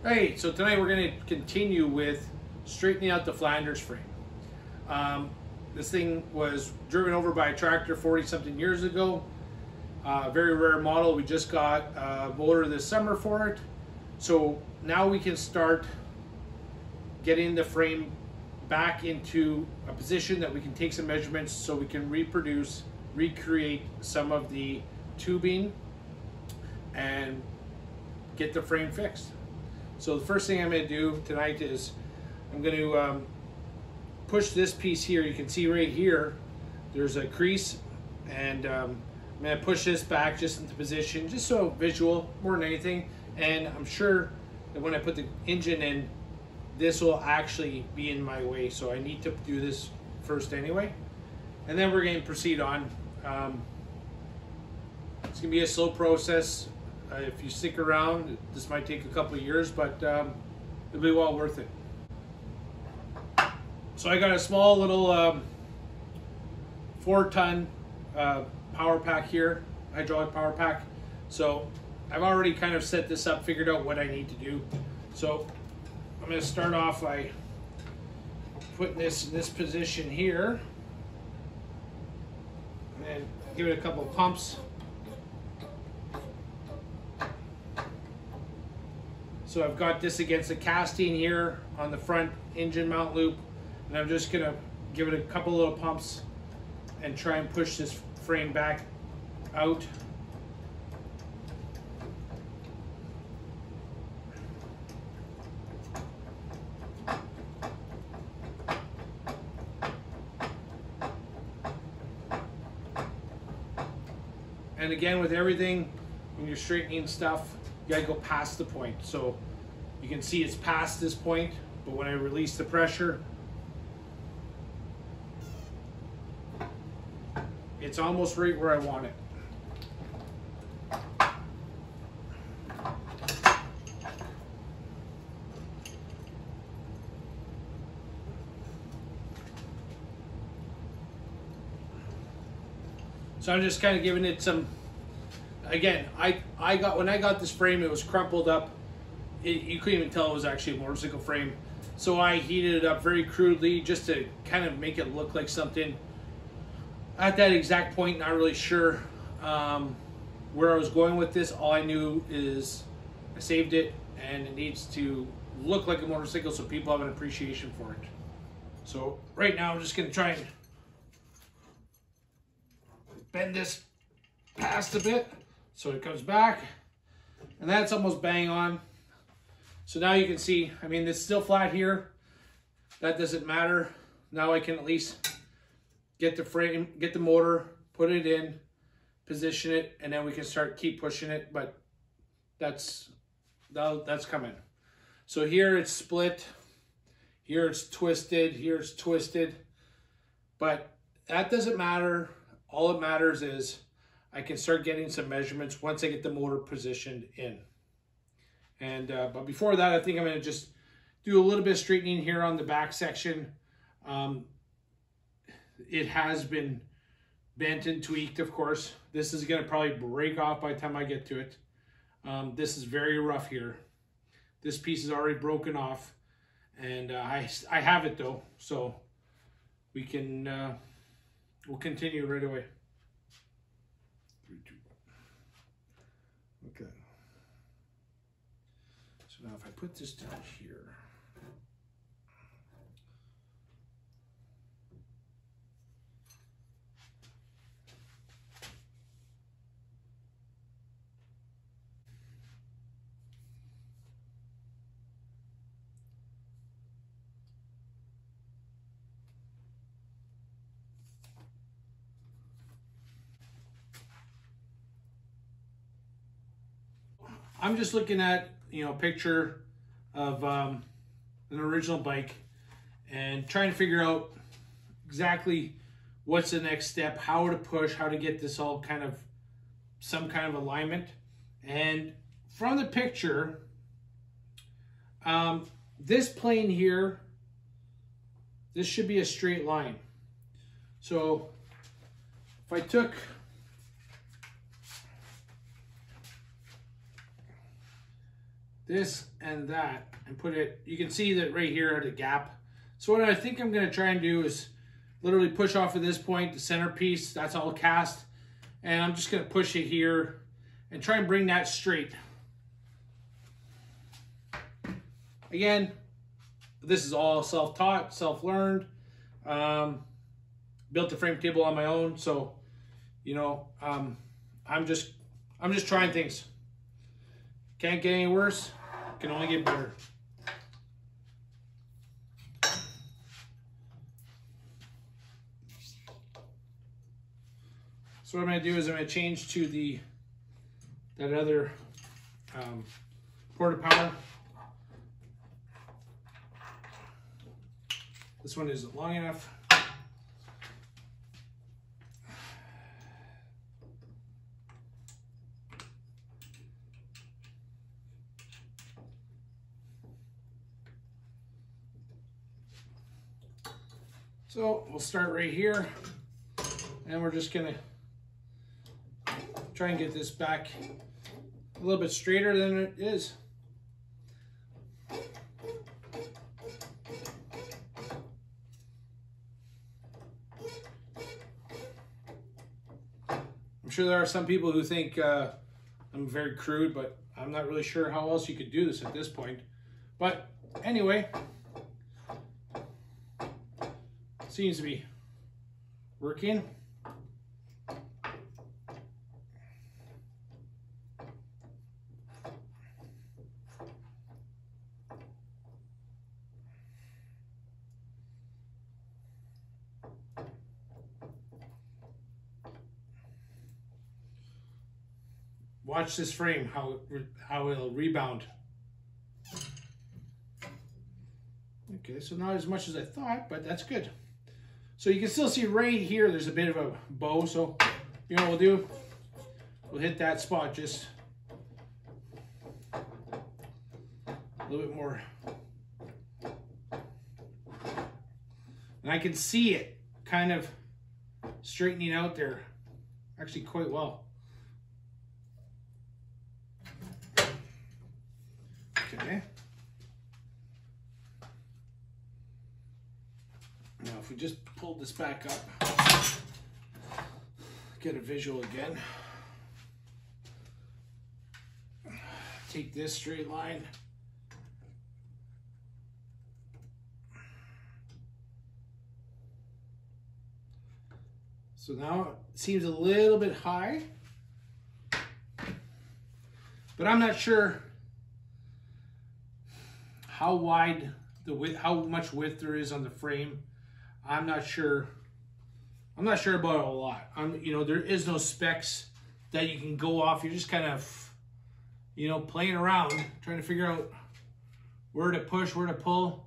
Hey, so tonight we're going to continue with straightening out the Flanders frame. This thing was driven over by a tractor 40 something years ago. Very rare model. We just got a motor this summer for it. So now we can start getting the frame back into a position that we can take some measurements so we can recreate some of the tubing and get the frame fixed. So the first thing I'm going to do tonight is I'm going to push this piece here. You can see right here there's a crease, and I'm going to push this back just into position, just so visual more than anything. And I'm sure that when I put the engine in, this will actually be in my way, so I need to do this first anyway, and then we're going to proceed on. It's going to be a slow process. If you stick around, this might take a couple of years, but it'll be well worth it. So I got a small little 4-ton power pack here, hydraulic power pack. So I've already kind of set this up, figured out what I need to do. So I'm going to start off by putting this in this position here, and then give it a couple of pumps. So I've got this against the casting here on the front engine mount loop, and I'm just gonna give it a couple little pumps and try and push this frame back out. And again, with everything, when you're straightening stuff, you gotta go past the point. So you can see it's past this point, but when I release the pressure, it's almost right where I want it. So I'm just kind of giving it some. Again, when I got this frame, it was crumpled up. You couldn't even tell it was actually a motorcycle frame. So I heated it up very crudely just to kind of make it look like something. At that exact point, not really sure where I was going with this. All I knew is I saved it, and it needs to look like a motorcycle so people have an appreciation for it. So right now I'm just going to try and bend this past a bit so it comes back, and that's almost bang on. So now you can see, I mean, it's still flat here. That doesn't matter. Now I can at least get the frame, get the motor, put it in, position it, and then we can keep pushing it, but that's coming. So here it's split, here it's twisted, here it's twisted, but that doesn't matter. All that matters is I can start getting some measurements once I get the motor positioned in. And but before that, I think I'm going to just do a little bit of straightening here on the back section. It has been bent and tweaked, of course. This is going to probably break off by the time I get to it. This is very rough here. This piece is already broken off, and I have it though, so we can we'll continue right away. 3, 2, 1. Okay. So now if I put this down here, I'm just looking at, a picture of an original bike and trying to figure out exactly what's the next step, how to push, how to get this all some kind of alignment. And from the picture, this plane here, this should be a straight line. So if I took this and that and put it, you can see that right here at a gap. So what I think I'm gonna try and do is literally push off of this point, the centerpiece, that's all cast. And I'm just gonna push it here and try and bring that straight. Again, this is all self-taught, self-learned. Built the frame table on my own, so you know, I'm just trying things. Can't get any worse, can only get better. So what I'm gonna do is I'm gonna change to that other porta power. This one isn't long enough. So we'll start right here, and we're just gonna try and get this back a little bit straighter than it is. I'm sure there are some people who think I'm very crude, but I'm not really sure how else you could do this at this point. But anyway, seems to be working. Watch this frame, how it'll rebound. Okay, so not as much as I thought, but that's good. So you can still see right here, there's a bit of a bow. So you know what we'll do? We'll hit that spot just a little bit more. And I can see it kind of straightening out there actually quite well. Okay. Now if we just pull this back up, get a visual again. Take this straight line. So now it seems a little bit high, but I'm not sure how wide the width, how much width there is on the frame. I'm not sure. I'm not sure about it a lot. You know, there is no specs that you can go off. You're just kind of, you know, playing around, trying to figure out where to push, where to pull.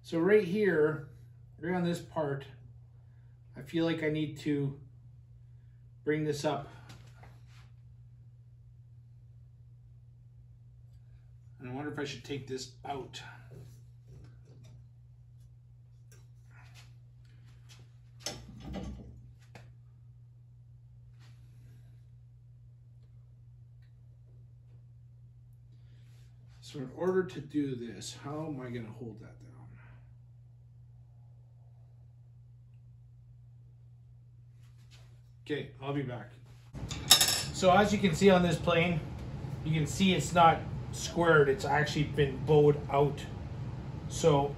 So right here, right on this part, I feel like I need to bring this up. And I wonder if I should take this out. So in order to do this, how am I going to hold that down? Okay, I'll be back. So as you can see on this plane, you can see it's not squared, it's actually been bowed out. So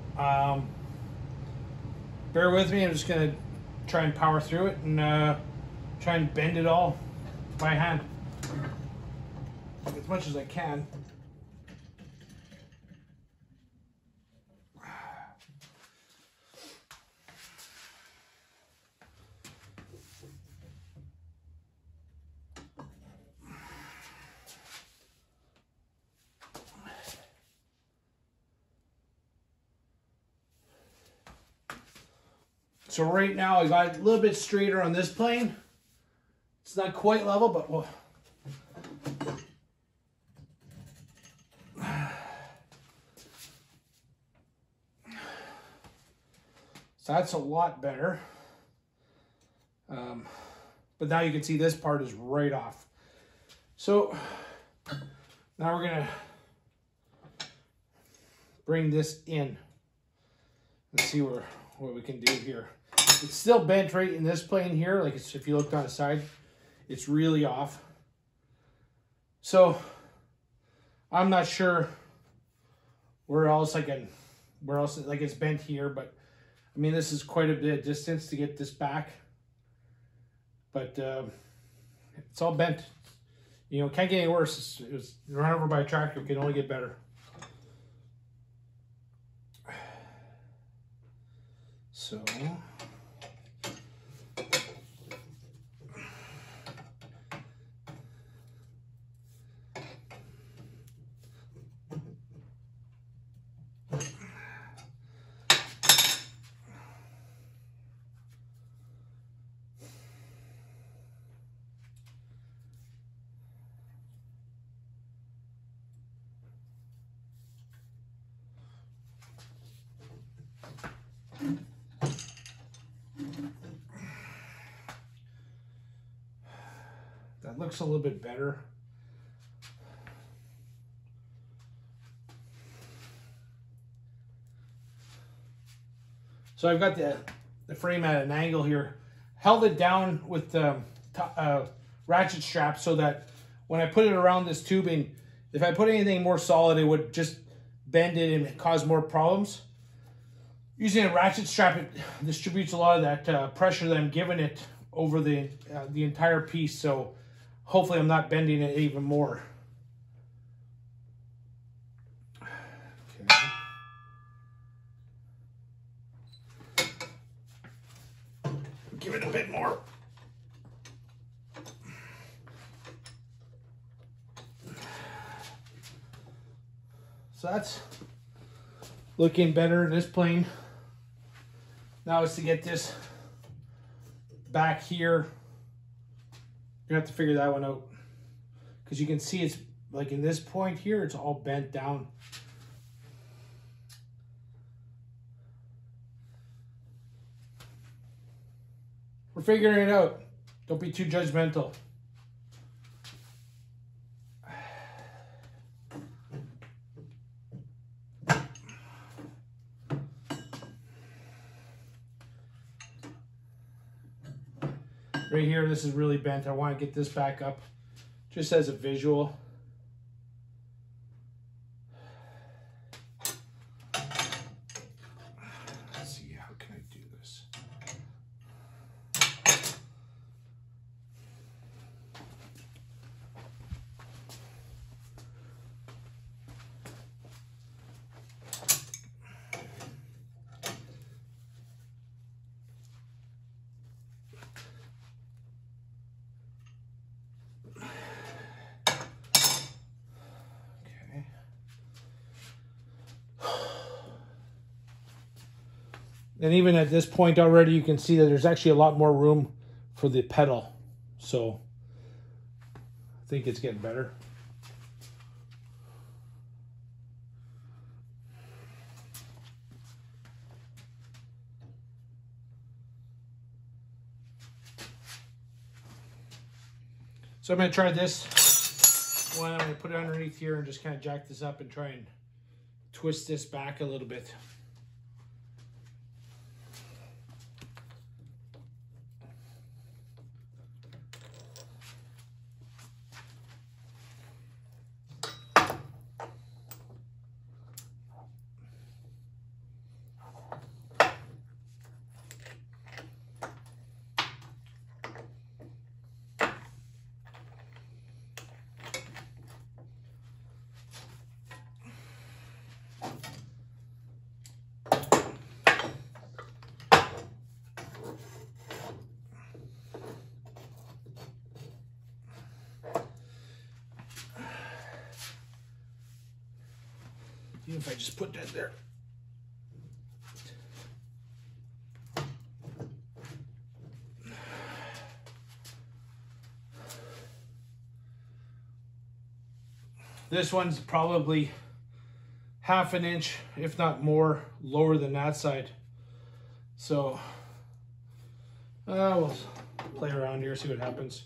bear with me, I'm just gonna try and power through it and try and bend it all by hand as much as I can. So right now I got it a little bit straighter on this plane. It's not quite level, but we'll So that's a lot better. But now you can see this part is right off. So now we're gonna bring this in. Let's see what we can do here. It's still bent right in this plane here. Like if you look on the side, it's really off. So I'm not sure where else like it's bent here, but I mean, this is quite a bit of distance to get this back. But it's all bent. You know, can't get any worse. It was run over by a tractor. It can only get better. So that looks a little bit better. So I've got the frame at an angle here. Held it down with the ratchet strap so that when I put it around this tubing, if I put anything more solid, it would just bend it and cause more problems. Using a ratchet strap, it distributes a lot of that pressure that I'm giving it over the entire piece. So hopefully I'm not bending it even more. Give it a bit more. So that's looking better in this plane. Now it's to get this back here. You have to figure that one out. Because you can see it's like in this point here, it's all bent down. We're figuring it out. Don't be too judgmental. Right here, this is really bent. I want to get this back up just as a visual. Let's see, how can I do this? And even at this point already, you can see that there's actually a lot more room for the pedal. So I think it's getting better. So I'm going to try this one. I'm going to put it underneath here and just kind of jack this up and try and twist this back a little bit. Even if I just put that there. This one's probably half an inch, if not more, lower than that side. So we'll play around here, see what happens.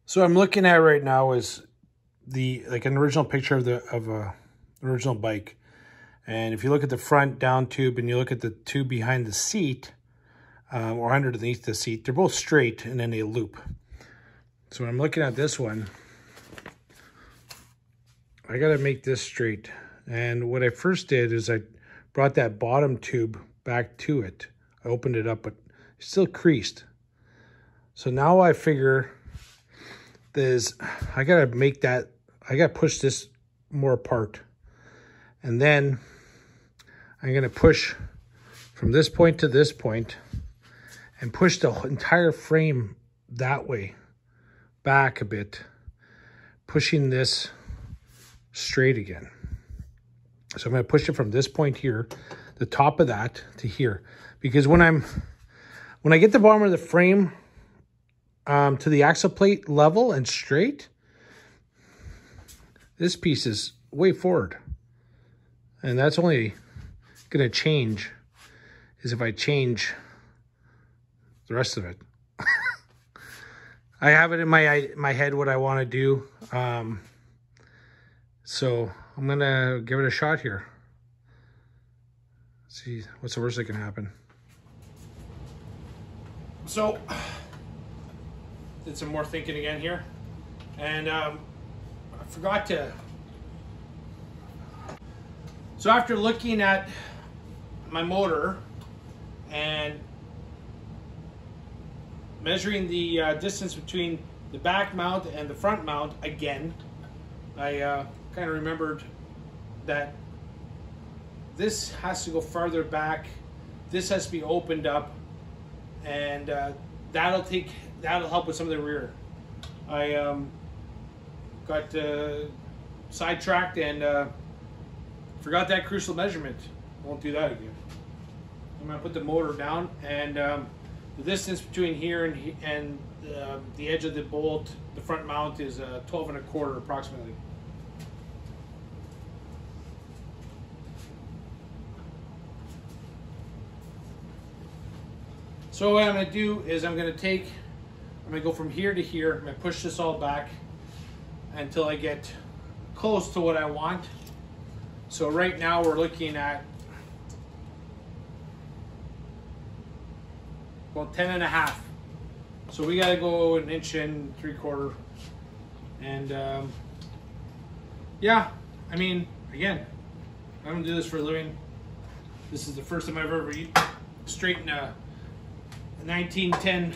So I'm looking at right now is an original picture of a original bike. And if you look at the front down tube and you look at the tube behind the seat, or underneath the seat, they're both straight and then they loop. So when I'm looking at this one, I got to make this straight. And what I first did is I brought that bottom tube back to it. I opened it up, but it's still creased. So now I figure I got to push this more apart. And then I'm going to push from this point to this point and push the entire frame that way, back a bit, pushing this straight again. So I'm going to push it from this point here, the top of that, to here. Because when I get the bottom of the frame to the axle plate level and straight, this piece is way forward. And that's only going to change is if I change the rest of it. I have it in my head what I want to do. So I'm going to give it a shot here. See what's the worst that can happen. So did some more thinking again here, and I forgot to. So after looking at my motor and measuring the distance between the back mount and the front mount again, I kind of remembered that this has to go farther back. This has to be opened up, and that'll help with some of the rear. I got sidetracked and forgot that crucial measurement. Won't do that again. I'm gonna put the motor down, and the distance between here and the edge of the bolt, the front mount, is 12 1/4 approximately. So what I'm going to do is I'm going to go from here to here. I'm going to push this all back until I get close to what I want. So right now we're looking at about 10 1/2. So we got to go 1 3/4 inches. And yeah, I mean, again, I don't do this for a living. This is the first time I've ever straightened a 1910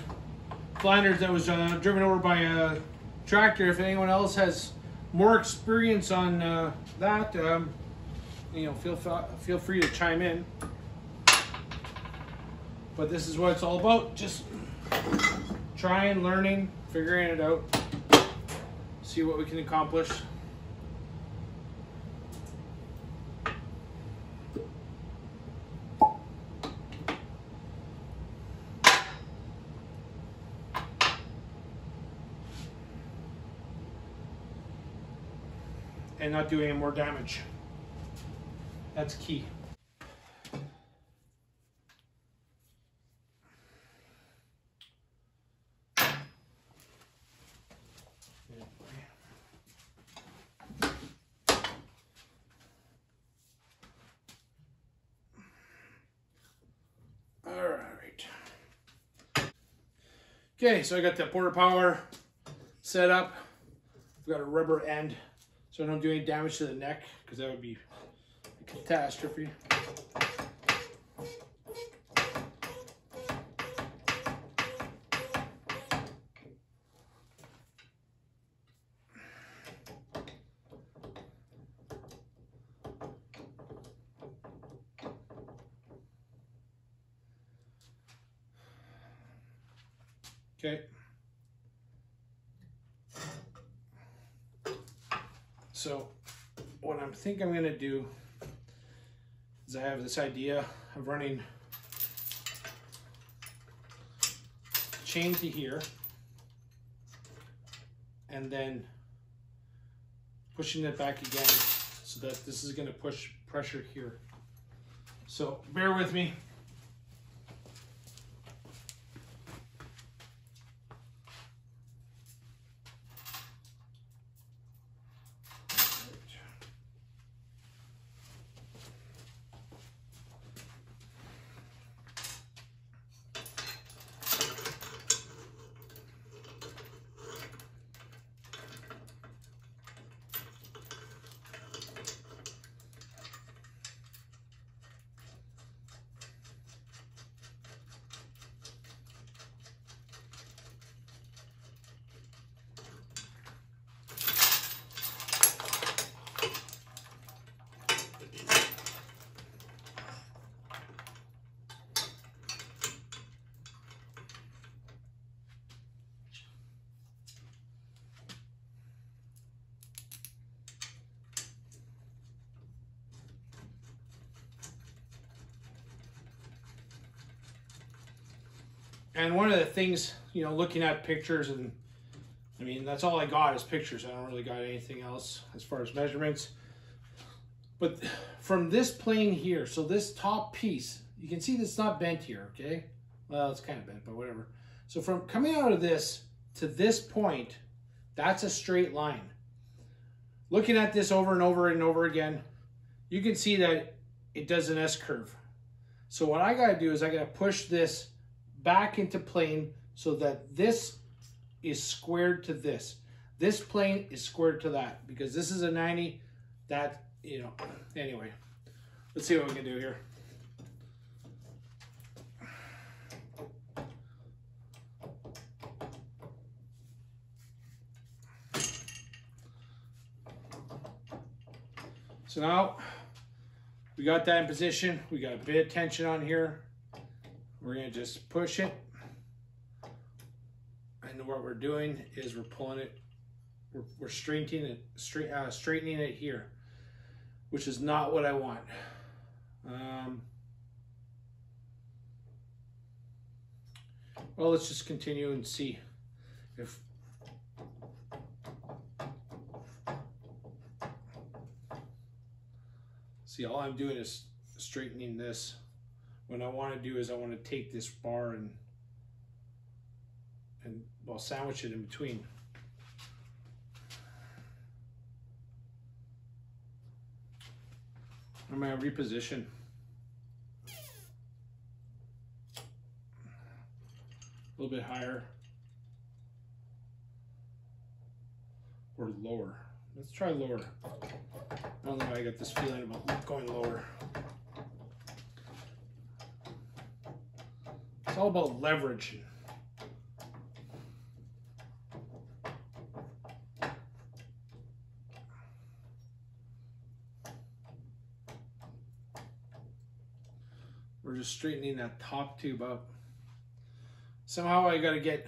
Flanders that was driven over by a tractor. If anyone else has more experience on that, you know, feel free to chime in. But this is what it's all about: just trying, learning, figuring it out, see what we can accomplish. And not doing any more damage. That's key. All right. Okay, so I got the Porter Power set up. I've got a rubber end, so I don't do any damage to the neck, because that would be a catastrophe. Okay. So what I'm going to do is I have this idea of running chain to here and then pushing it back again so that this is going to push pressure here. So bear with me. And one of the things, you know, looking at pictures, and I mean, that's all I got is pictures. I don't really got anything else as far as measurements. But from this plane here, so this top piece, you can see that's not bent here, okay? Well, it's kind of bent, but whatever. So from coming out of this to this point, that's a straight line. Looking at this over and over and over again, you can see that it does an S-curve. So what I gotta do is I gotta push this back into plane so that this is squared to this. This plane is squared to that because this is a 90, that, you know, anyway. Let's see what we can do here. So now we got that in position. We got a bit of tension on here. We're going to just push it. And what we're doing is we're pulling it, we're straightening it here, which is not what I want. Well, let's just continue and see if all I'm doing is straightening this. What I want to do is I want to take this bar and well, sandwich it in between. I'm going to reposition. A little bit higher or lower. Let's try lower. I don't know why I got this feeling about going lower. It's all about leverage. We're just straightening that top tube up. Somehow I got to get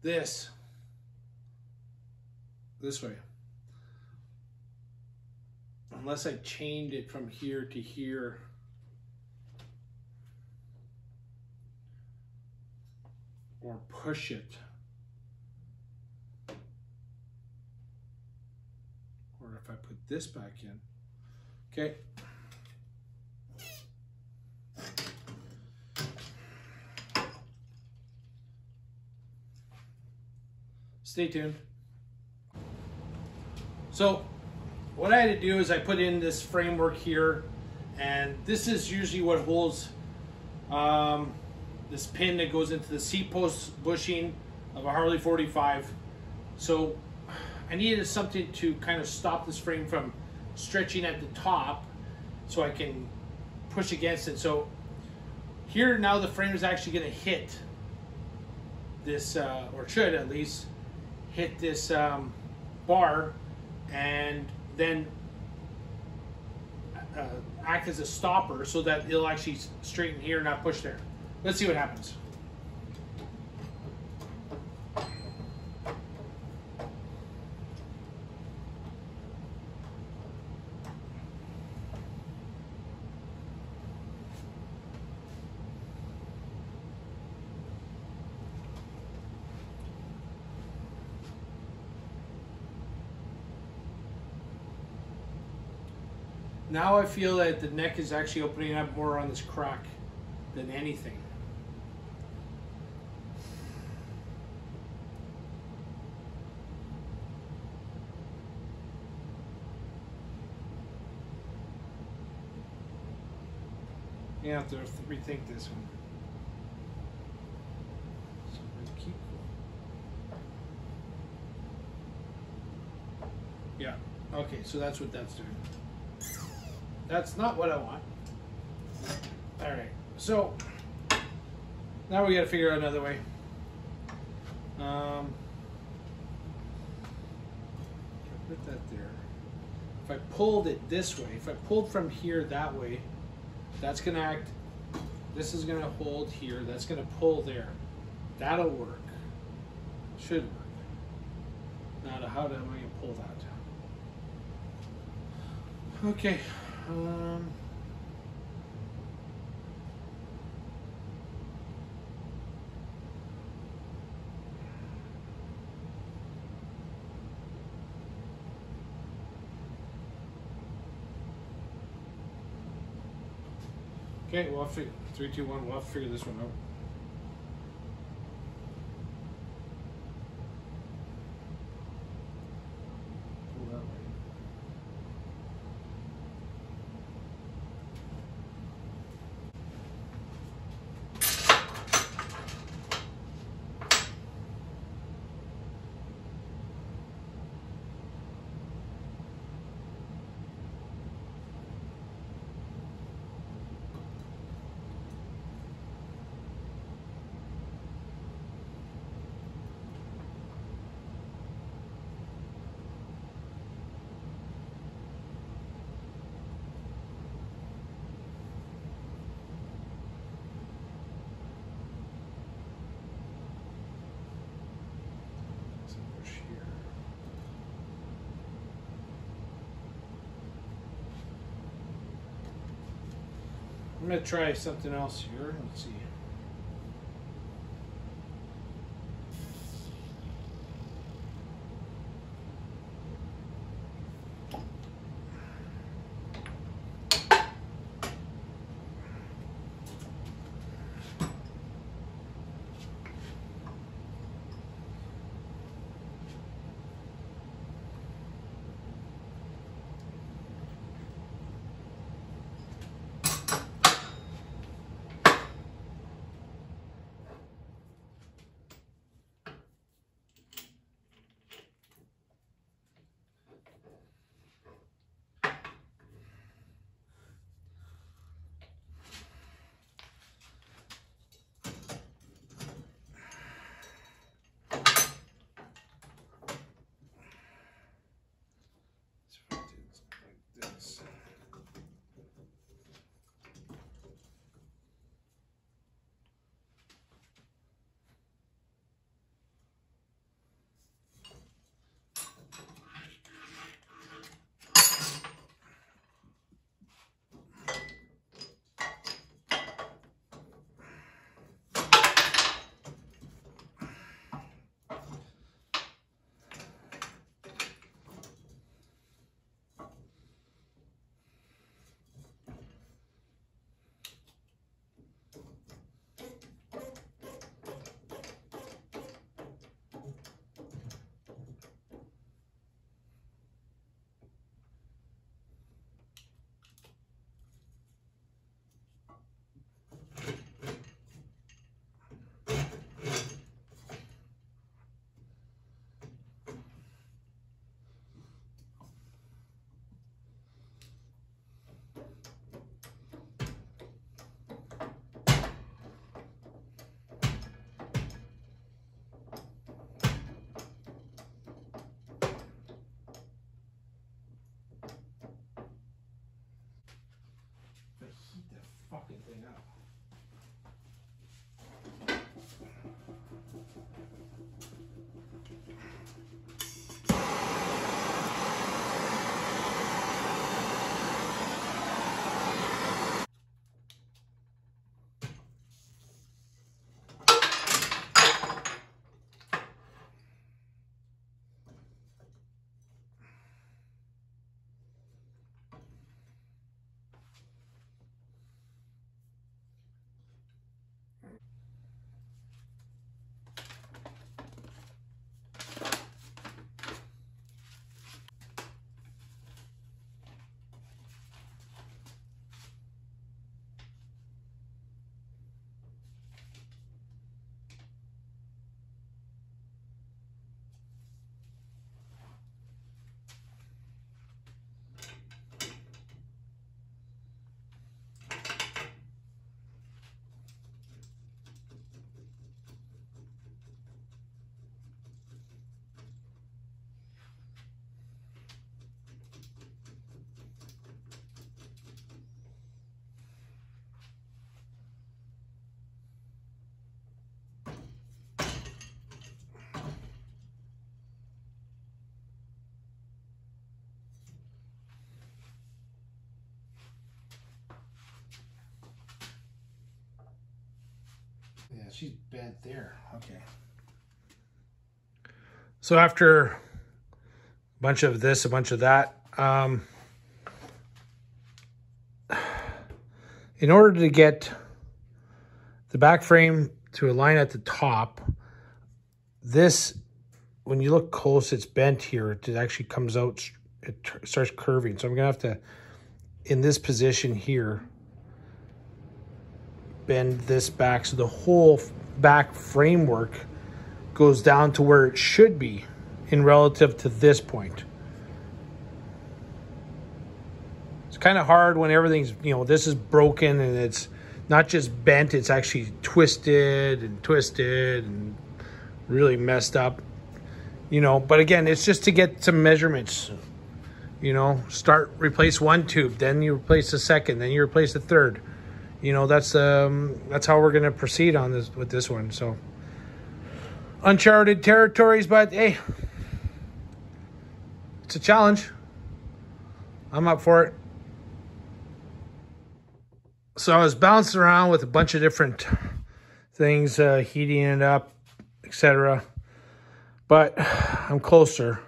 this way. Unless I chained it from here to here. Or push it. Or if I put this back in. Okay. Stay tuned. So what I had to do is I put in this framework here, and this is usually what holds this pin that goes into the seat post bushing of a Harley 45. So I needed something to kind of stop this frame from stretching at the top so I can push against it. So here now the frame is actually going to hit this, or should at least hit this bar, and then act as a stopper so that it'll actually straighten here, not push there. Let's see what happens. Now I feel that the neck is actually opening up more on this crack than anything. You have to rethink this one. So we're gonna keep going. Yeah. Okay, so that's what that's doing. That's not what I want. All right. So now we got to figure out another way. Put that there. If I pulled it this way, if I pulled from here that way, that's gonna act. This is gonna hold here. That's gonna pull there. That'll work. Should work. Now, how am I gonna pull that? Okay. Okay, well, 3, 2, 1. We'll have to figure this one out. Pull that way. I'm going to try something else here. Let's see. Yeah, she's bent there. Okay. So after a bunch of this, a bunch of that, in order to get the back frame to align at the top, this, when you look close, it's bent here. It actually comes out, it starts curving. So I'm gonna have to, in this position here, bend this back so the whole back framework goes down to where it should be in relative to this point. It's kind of hard when everything's, you know, this is broken and it's not just bent, it's actually twisted and really messed up, you know. But again, it's just to get some measurements, you know. Replace one tube, then you replace the second, then you replace the third. You know, that's how we're gonna proceed on this with this one. So uncharted territories, but hey, it's a challenge. I'm up for it. So I was bouncing around with a bunch of different things, heating it up, etc. But I'm closer.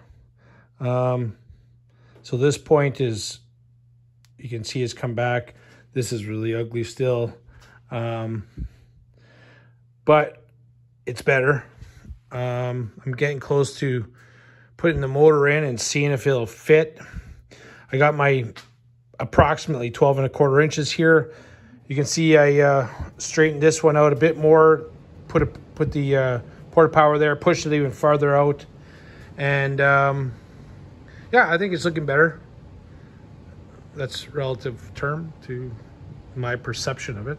So this point is, you can see it's come back. This is really ugly still. But it's better. I'm getting close to putting the motor in and seeing if it'll fit. I got my approximately 12 1/4 inches here. You can see I straightened this one out a bit more, put the port power there, pushed it even farther out. And yeah, I think it's looking better. That's relative term to my perception of it.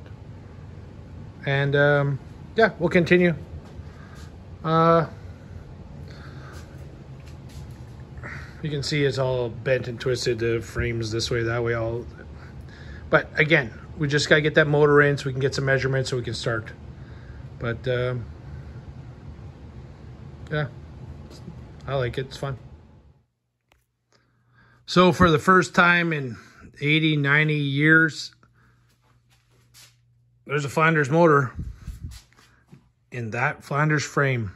And yeah, we'll continue. You can see it's all bent and twisted, the frames this way, that way, all. But again, we just gotta get that motor in so we can get some measurements so we can start. But yeah, I like it, it's fun. So for the first time in 80, 90 years, there's a Flanders motor in that Flanders frame.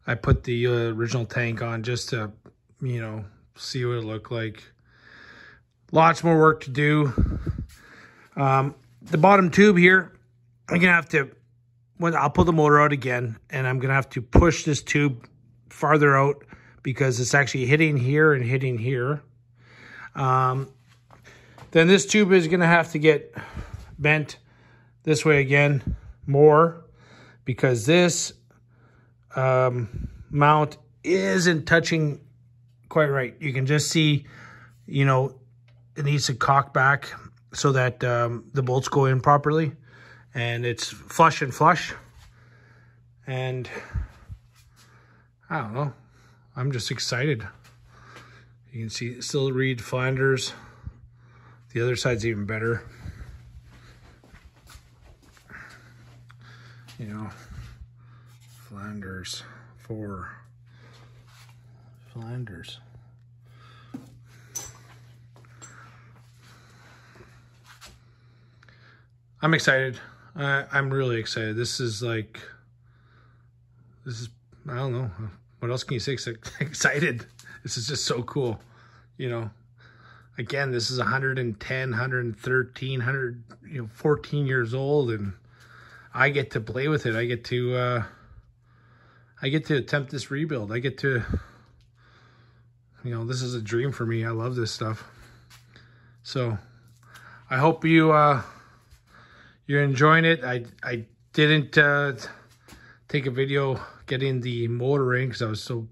I put the original tank on just to, you know, see what it looked like. Lots more work to do. The bottom tube here, I'm gonna have to, I'll pull the motor out again, and I'm gonna have to push this tube farther out because it's actually hitting here and hitting here. Then this tube is gonna have to get bent this way again more because this mount isn't touching quite right. You can just see, you know, it needs to cock back so that the bolts go in properly, and it's flush and flush. And I don't know, I'm just excited. You can see still read Flanders. The other side's even better. You know, Flanders for Flanders. I'm excited. I'm really excited. This is, I don't know. What else can you say? Excited. This is just so cool. You know, again, this is 110, 113, 14 years old, and I get to play with it. I get to attempt this rebuild. I get to, you know, this is a dream for me. I love this stuff. So I hope you're enjoying it. I didn't take a video getting the motor in because I was so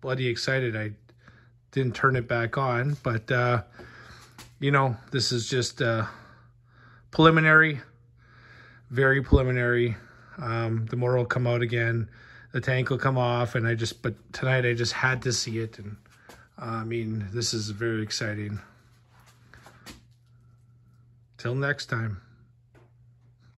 bloody excited. I didn't turn it back on, but you know, this is just preliminary, very preliminary. The motor will come out again, the tank will come off, and but tonight I just had to see it, and I mean, this is very exciting. Till next time.